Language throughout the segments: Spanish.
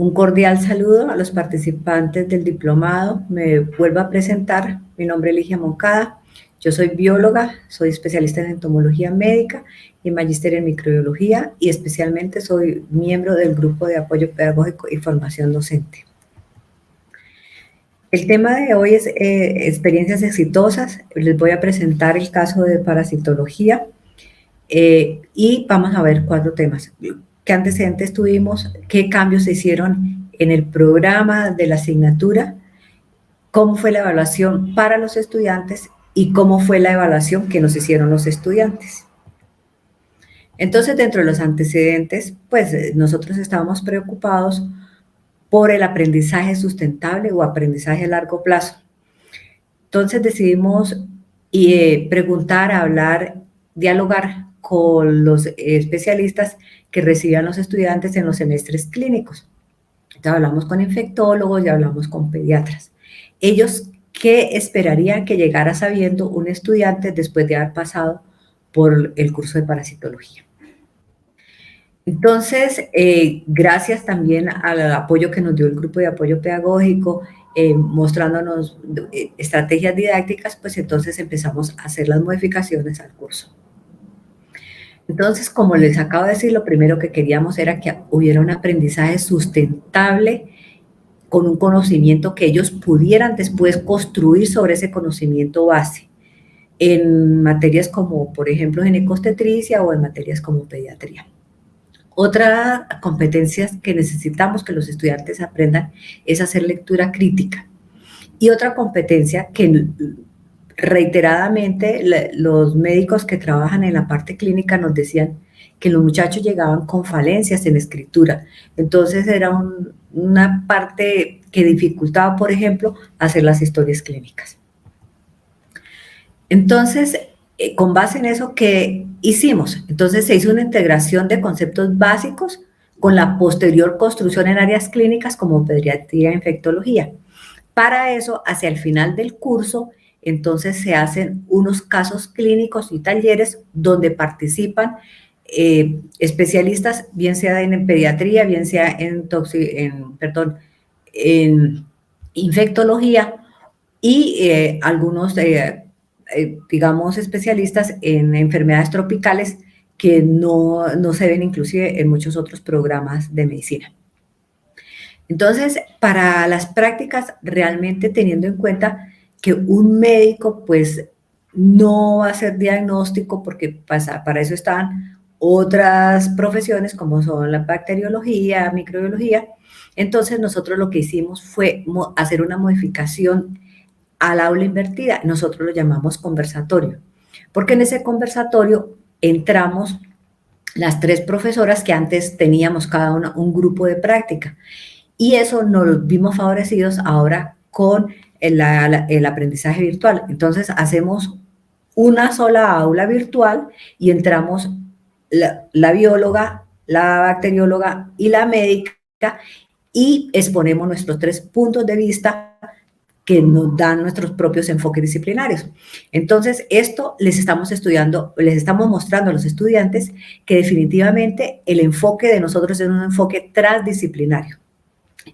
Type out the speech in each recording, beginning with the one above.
Un cordial saludo a los participantes del diplomado. Me vuelvo a presentar. Mi nombre es Ligia Moncada. Yo soy bióloga, soy especialista en entomología médica y magíster en microbiología, y especialmente soy miembro del grupo de apoyo pedagógico y formación docente. El tema de hoy es experiencias exitosas. Les voy a presentar el caso de parasitología y vamos a ver 4 temas. ¿Qué antecedentes tuvimos? ¿Qué cambios se hicieron en el programa de la asignatura? ¿Cómo fue la evaluación para los estudiantes? ¿Y cómo fue la evaluación que nos hicieron los estudiantes? Entonces, dentro de los antecedentes, pues nosotros estábamos preocupados por el aprendizaje sustentable o aprendizaje a largo plazo. Entonces decidimos preguntar, hablar, dialogar con los especialistas que recibían los estudiantes en los semestres clínicos. Entonces hablamos con infectólogos y hablamos con pediatras. Ellos, ¿qué esperarían que llegara sabiendo un estudiante después de haber pasado por el curso de parasitología? Entonces, gracias también al apoyo que nos dio el grupo de apoyo pedagógico, mostrándonos estrategias didácticas, pues entonces empezamos a hacer las modificaciones al curso. Entonces, como les acabo de decir, lo primero que queríamos era que hubiera un aprendizaje sustentable con un conocimiento que ellos pudieran después construir sobre ese conocimiento base en materias como, por ejemplo, ginecobstetricia o en materias como pediatría. Otra competencia que necesitamos que los estudiantes aprendan es hacer lectura crítica. Y otra competencia que reiteradamente los médicos que trabajan en la parte clínica nos decían que los muchachos llegaban con falencias en escritura. Entonces era una parte que dificultaba, por ejemplo, hacer las historias clínicas. Entonces, con base en eso, ¿qué hicimos? Entonces se hizo una integración de conceptos básicos con la posterior construcción en áreas clínicas como pediatría e infectología. Para eso, hacia el final del curso, entonces se hacen unos casos clínicos y talleres donde participan especialistas, bien sea en pediatría, bien sea en infectología, y algunos digamos, especialistas en enfermedades tropicales que no se ven inclusive en muchos otros programas de medicina. Entonces, para las prácticas, realmente teniendo en cuenta que un médico, pues, no va a hacer diagnóstico porque para eso están otras profesiones como son la bacteriología, microbiología. Entonces, nosotros lo que hicimos fue hacer una modificación al aula invertida. Nosotros lo llamamos conversatorio, porque en ese conversatorio entramos las 3 profesoras que antes teníamos cada una un grupo de práctica, y eso nos vimos favorecidos ahora con el aprendizaje virtual. Entonces hacemos una sola aula virtual y entramos la bióloga, la bacterióloga y la médica, y exponemos nuestros 3 puntos de vista que nos dan nuestros propios enfoques disciplinarios. Entonces, esto les estamos mostrando a los estudiantes que definitivamente el enfoque de nosotros es un enfoque transdisciplinario.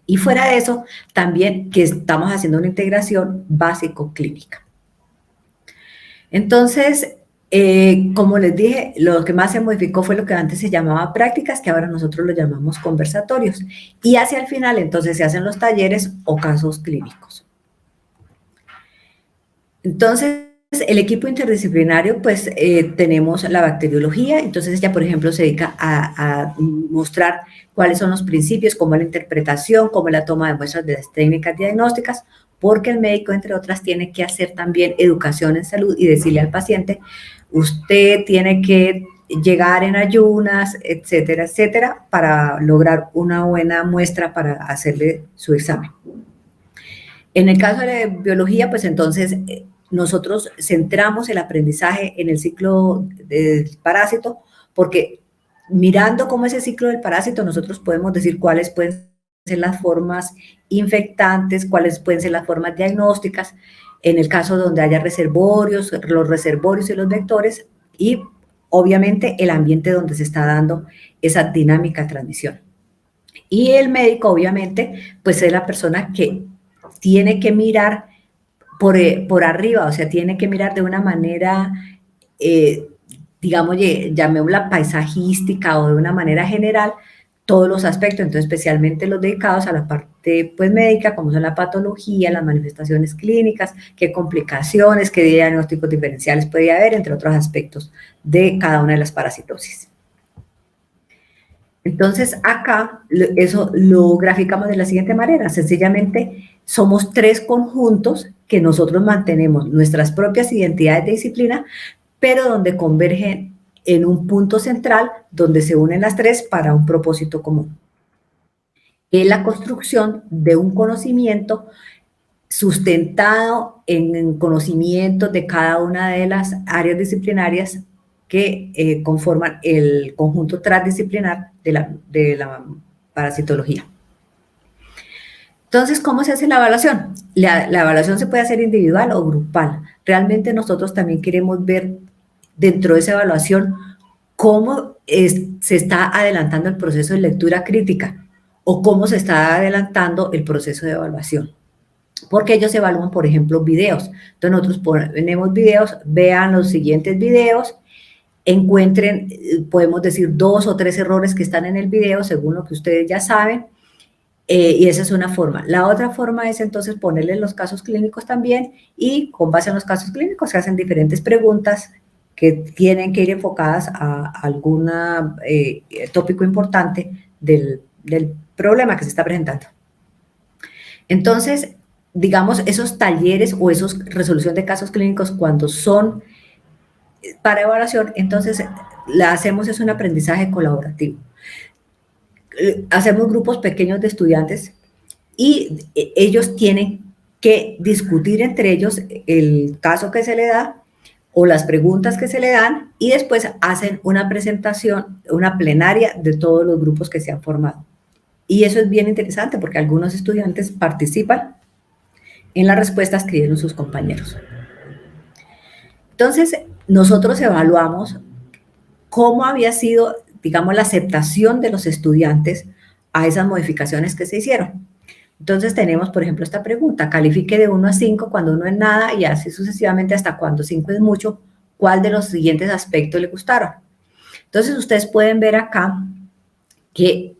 Y fuera de eso, también que estamos haciendo una integración básico-clínica. Entonces, como les dije, lo que más se modificó fue lo que antes se llamaba prácticas, que ahora nosotros lo llamamos conversatorios. Y hacia el final, entonces, se hacen los talleres o casos clínicos. Entonces, el equipo interdisciplinario, pues tenemos la bacteriología. Entonces ella, por ejemplo, se dedica a mostrar cuáles son los principios, cómo es la interpretación, cómo es la toma de muestras de las técnicas diagnósticas, porque el médico, entre otras, tiene que hacer también educación en salud y decirle al paciente, usted tiene que llegar en ayunas, etcétera, etcétera, para lograr una buena muestra para hacerle su examen. En el caso de biología, pues entonces nosotros centramos el aprendizaje en el ciclo del parásito, porque mirando cómo es el ciclo del parásito, nosotros podemos decir cuáles pueden ser las formas infectantes, cuáles pueden ser las formas diagnósticas, en el caso donde haya reservorios, los reservorios y los vectores, y obviamente el ambiente donde se está dando esa dinámica de transmisión. Y el médico, obviamente, pues es la persona que tiene que mirar por arriba, o sea, tiene que mirar de una manera, eh, digamos, llamémosla paisajística o de una manera general, todos los aspectos, entonces especialmente los dedicados a la parte pues médica, como son la patología, las manifestaciones clínicas, qué complicaciones, qué diagnósticos diferenciales puede haber, entre otros aspectos de cada una de las parasitosis. Entonces, acá eso lo graficamos de la siguiente manera. Sencillamente, somos tres conjuntos que nosotros mantenemos nuestras propias identidades de disciplina, pero donde convergen en un punto central donde se unen las tres para un propósito común. Es la construcción de un conocimiento sustentado en conocimientos de cada una de las áreas disciplinarias que conforman el conjunto transdisciplinar de la parasitología. Entonces, ¿cómo se hace la evaluación? La evaluación se puede hacer individual o grupal. Realmente nosotros también queremos ver dentro de esa evaluación cómo se está adelantando el proceso de lectura crítica o cómo se está adelantando el proceso de evaluación. Porque ellos evalúan, por ejemplo, videos. Entonces nosotros ponemos videos, vean los siguientes videos, encuentren, podemos decir, 2 o 3 errores que están en el video, según lo que ustedes ya saben, y esa es una forma. La otra forma es entonces ponerle los casos clínicos también, y con base en los casos clínicos se hacen diferentes preguntas que tienen que ir enfocadas a algún tópico importante del problema que se está presentando. Entonces, digamos, esos talleres o esos resolución de casos clínicos cuando son para evaluación, entonces hacemos es un aprendizaje colaborativo. Hacemos grupos pequeños de estudiantes y ellos tienen que discutir entre ellos el caso que se le da o las preguntas que se le dan y después hacen una presentación, una plenaria de todos los grupos que se han formado. Y eso es bien interesante porque algunos estudiantes participan en las respuestas que dieron sus compañeros. Entonces, nosotros evaluamos cómo había sido, digamos, la aceptación de los estudiantes a esas modificaciones que se hicieron. Entonces tenemos, por ejemplo, esta pregunta, califique de 1 a 5 cuando 1 es nada y así sucesivamente hasta cuando 5 es mucho, ¿cuál de los siguientes aspectos le gustaron? Entonces ustedes pueden ver acá que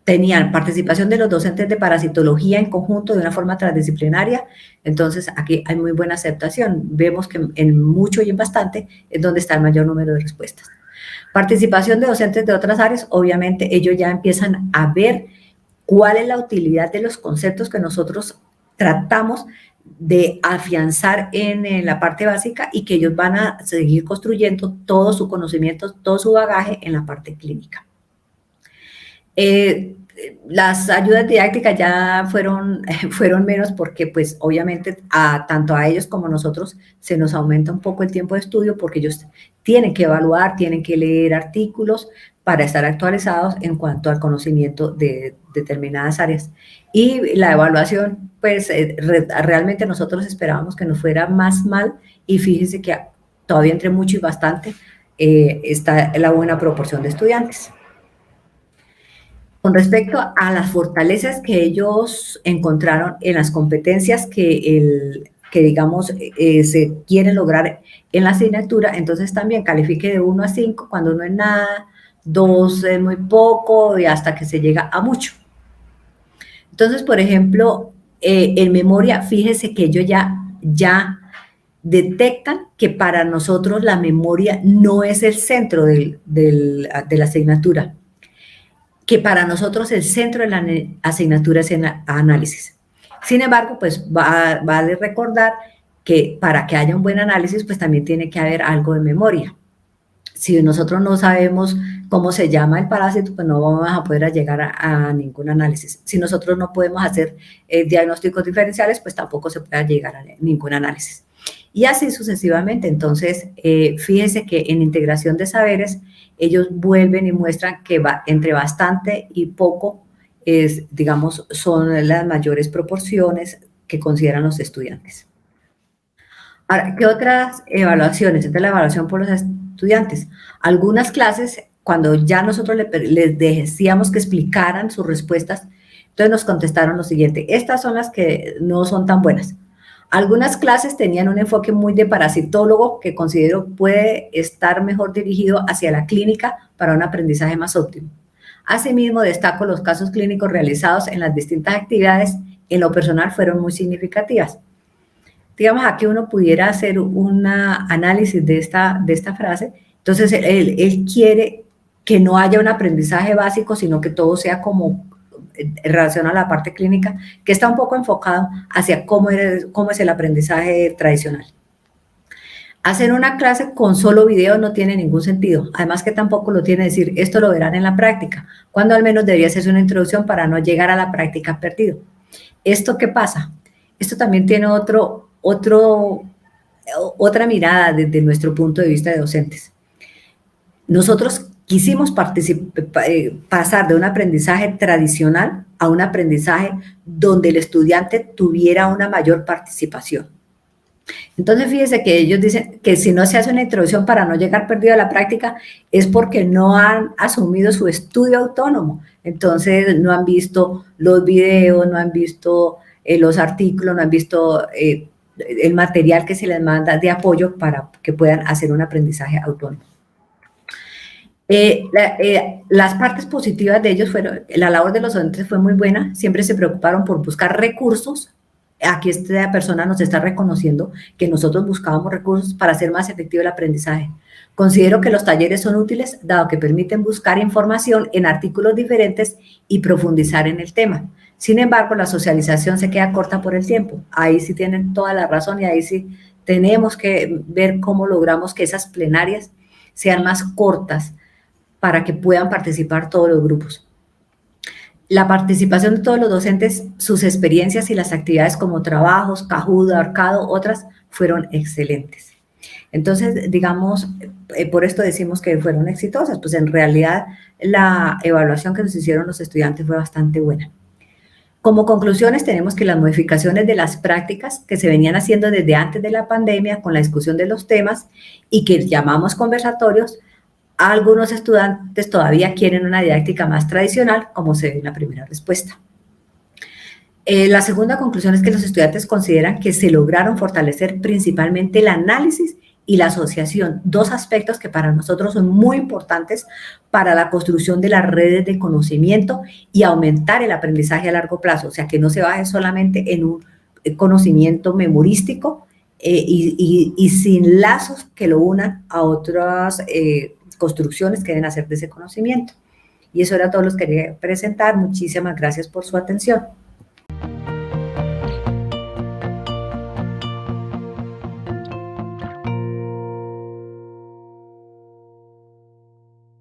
tenían participación de los docentes de parasitología en conjunto de una forma transdisciplinaria, entonces aquí hay muy buena aceptación, vemos que en mucho y en bastante es donde está el mayor número de respuestas. Participación de docentes de otras áreas, obviamente ellos ya empiezan a ver cuál es la utilidad de los conceptos que nosotros tratamos de afianzar en la parte básica y que ellos van a seguir construyendo todo su conocimiento, todo su bagaje en la parte clínica. Las ayudas didácticas ya fueron menos porque pues obviamente tanto a ellos como a nosotros se nos aumenta un poco el tiempo de estudio porque ellos tienen que evaluar, tienen que leer artículos para estar actualizados en cuanto al conocimiento de determinadas áreas. Y la evaluación, pues realmente nosotros esperábamos que nos fuera más mal y fíjense que todavía entre mucho y bastante está la buena proporción de estudiantes. Con respecto a las fortalezas que ellos encontraron en las competencias que digamos, se quieren lograr en la asignatura, entonces también califique de 1 a 5 cuando no es nada, 2 es muy poco y hasta que se llega a mucho. Entonces, por ejemplo, en memoria, fíjese que ellos ya detectan que para nosotros la memoria no es el centro de la asignatura, que para nosotros el centro de la asignatura es el análisis. Sin embargo, pues vale recordar que para que haya un buen análisis, pues también tiene que haber algo de memoria. Si nosotros no sabemos cómo se llama el parásito, pues no vamos a poder llegar a ningún análisis. Si nosotros no podemos hacer diagnósticos diferenciales, pues tampoco se puede llegar a ningún análisis. Y así sucesivamente. Entonces, fíjese que en integración de saberes, ellos vuelven y muestran que entre bastante y poco, digamos, son las mayores proporciones que consideran los estudiantes. Ahora, ¿qué otras evaluaciones? Esta es la evaluación por los estudiantes. Algunas clases cuando ya nosotros les decíamos que explicaran sus respuestas, entonces nos contestaron lo siguiente: estas son las que no son tan buenas. Algunas clases tenían un enfoque muy de parasitólogo que considero puede estar mejor dirigido hacia la clínica para un aprendizaje más óptimo. Asimismo, destaco los casos clínicos realizados en las distintas actividades, en lo personal fueron muy significativas. Digamos, aquí uno pudiera hacer un análisis de esta frase. Entonces, él quiere que no haya un aprendizaje básico, sino que todo sea como relacionado a la parte clínica, que está un poco enfocado hacia cómo es el aprendizaje tradicional. Hacer una clase con solo video no tiene ningún sentido, además que tampoco lo tiene decir, esto lo verán en la práctica, cuando al menos debería ser una introducción para no llegar a la práctica perdido. ¿Esto qué pasa? Esto también tiene otra mirada desde nuestro punto de vista de docentes. Nosotros quisimos pasar de un aprendizaje tradicional a un aprendizaje donde el estudiante tuviera una mayor participación. Entonces, fíjese que ellos dicen que si no se hace una introducción para no llegar perdido a la práctica, es porque no han asumido su estudio autónomo. Entonces, no han visto los videos, no han visto los artículos, no han visto el material que se les manda de apoyo para que puedan hacer un aprendizaje autónomo. Las partes positivas de ellos fueron, la labor de los docentes fue muy buena, siempre se preocuparon por buscar recursos. Aquí esta persona nos está reconociendo que nosotros buscábamos recursos para hacer más efectivo el aprendizaje. Considero que los talleres son útiles, dado que permiten buscar información en artículos diferentes y profundizar en el tema. Sin embargo, la socialización se queda corta por el tiempo. Ahí sí tienen toda la razón y ahí sí tenemos que ver cómo logramos que esas plenarias sean más cortas para que puedan participar todos los grupos. La participación de todos los docentes, sus experiencias y las actividades como trabajos, Kahoot, Arcado, otras, fueron excelentes. Entonces, digamos, por esto decimos que fueron exitosas, pues en realidad la evaluación que nos hicieron los estudiantes fue bastante buena. Como conclusiones, tenemos que las modificaciones de las prácticas que se venían haciendo desde antes de la pandemia con la discusión de los temas y que llamamos conversatorios, algunos estudiantes todavía quieren una didáctica más tradicional, como se ve en la primera respuesta. La segunda conclusión es que los estudiantes consideran que se lograron fortalecer principalmente el análisis y la asociación, dos aspectos que para nosotros son muy importantes para la construcción de las redes de conocimiento y aumentar el aprendizaje a largo plazo, o sea, que no se baje solamente en un conocimiento memorístico y sin lazos que lo unan a otras construcciones que deben hacer de ese conocimiento. Y eso era todo lo que quería presentar. Muchísimas gracias por su atención.